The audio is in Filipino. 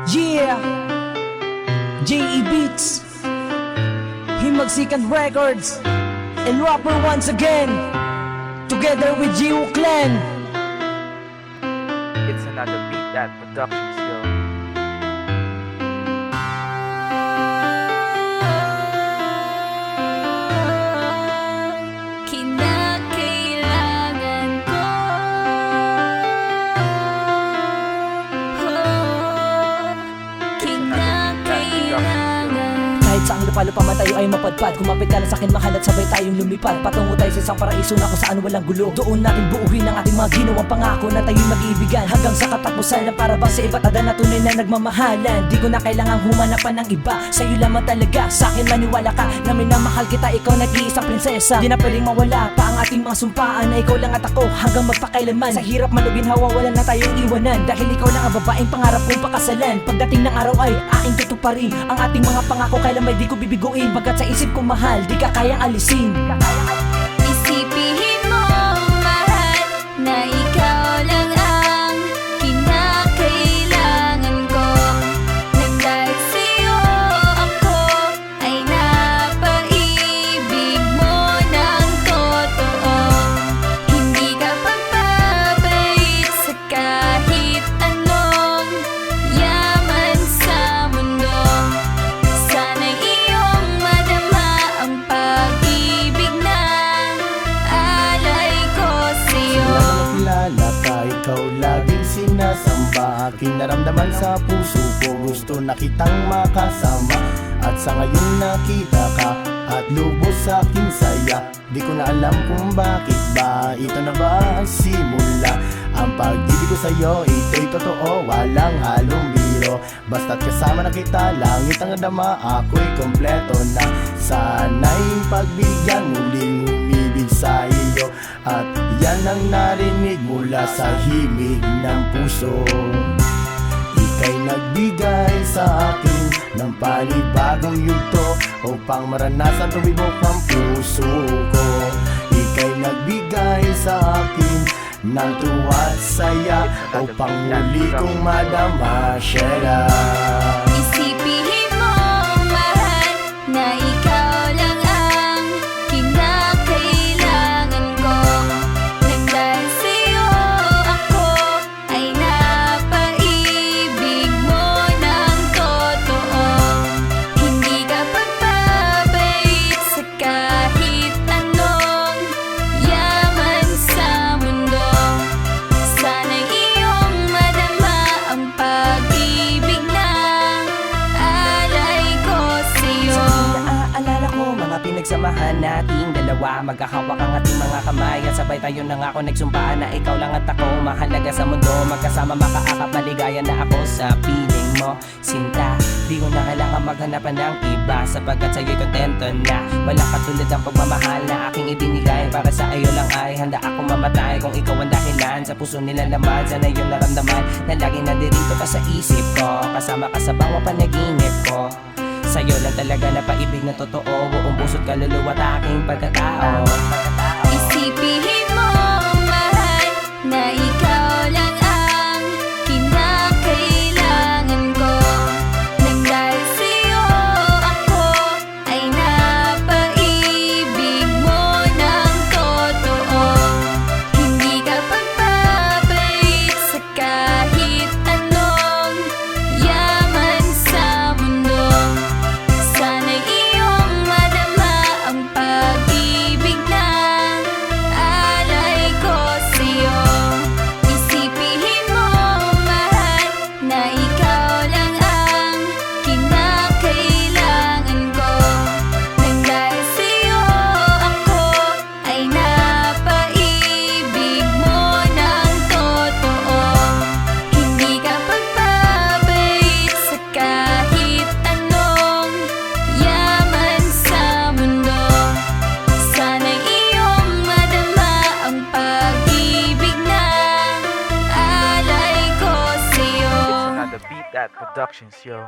Yeah, J.E. Beats, Himagsikan Records, and Rapper once again, together with Gio Clan. It's another Beat That Productions, yo. Kinakailangan ko, kinakailangan. Kahit saan lupa-lupa man tayo ay mapadpad, kumapit ka lang sa'kin mahal at sabay tayong lumipad. Patungo tayo sa isang paraiso na kung saan walang gulo. Doon natin buuhin ang ating mga ginawang pangako na tayo'y mag-iibigan hanggang sa katapusan, na para ba sa iba't ada na tunay na nagmamahalan. Di ko na kailangang humanapan ng iba, sa'yo lamang talaga. Sa'kin maniwala ka na minamahal kita, ikaw nag-iisang prinsesa. Di na pwedeng mawala pa ang ating mga sumpaan, na ikaw lang at ako hanggang magpakailanman. Sa hirap man o ginhawa, wala na tayong iwanan, dahil ikaw lang ang babaeng pangarap kong pakasalan. Pagdating ng araw ay aking tutuparin ang ating mga pangako, kailan may di ko bibiguin. Pagkat sa isip ko mahal, di ka kayang alisin. Isipin mo, mahal, na ikaw lang ang kinakailangan ko. Nang dahil sa'yo ako ay napaibig mo ng totoo. Hindi ka pagpapait sa kahit anong yaman sa mundo. Sana'y iyong madama ang pag-ibig na alay ko sa'yo. Kilala ka, ikaw laging sinasamba. Aking naramdaman sa puso ko, gusto na kitang makasama. At sa ngayon nakita ka at lubos sa aking saya. Di ko na alam kung bakit ba ito na ba ang simula. Ang pag-ibig ko sa'yo, ito'y totoo, walang halong biro. Basta't kasama na kita, langit ang nadama, ako'y kompleto na. Sana'y pagbigyan muling umibig sa iyo, at yan ang narinig mula sa himig ng puso. Ika'y nagbigay sa akin ng panibagong yugto, upang maranasan tumibok ang puso ko. Ika'y nagbigay sa akin ng tuwa at saya, upang muli kong madama siya. Isipin mo, mahal, na ikaw lang ang kinakailangan ko. Nang dahil sa'yo ako ay napaibig mo ng totoo. Hindi ka pagpapait sa kahit anong yaman sa mundo. Sana'y iyong madama ang pag-ibig na alay ko sa'yo. Naaalala ko mga pinagsamahan nating dalawa, magkahawak ang ating mga kamay, at sabay tayo na nga ako nagsumpaan na ikaw lang at ako mahalaga sa mundo. Magkasama makaakap, maligaya na ako sa piling mo, sinta. Di ko na kailangan maghanapan ng iba, sapagkat sa'yo'y kontento na. Walang katulad ang pagmamahal na aking ibinigay. Para sa iyo lang ay handa akong mamatay, kung ikaw ang dahilan sa puso nila naman. Sana yung naramdaman na laging nandirito ka sa isip ko, kasama ka sa bawat panaginip ko. Sa'yo lang talaga na paibig na totoo, buong puso't kaluluwa at aking pagkatao. Isipin mo, mahal, na ikaw lang ang kinakailangan ko. Nang dahil sa'yo ako ay napaibig mo ng totoo. Hindi ka pagpapait sa kahit anong yaman sa mundo. Sana'y iyong madama ang pag-ibig na alay ko sa'yo. Isipin mo, mahal, na ikaw lang ang kinakailangan ko. Nang dahil sa'yo ako ay napaibig mo ng totoo. Hindi ka pagpapait sa kahit anong yaman sa mundo. Sana'y iyong madama ang pag-ibig na alay ko sa'yo. It's another Beat That Productions, yo.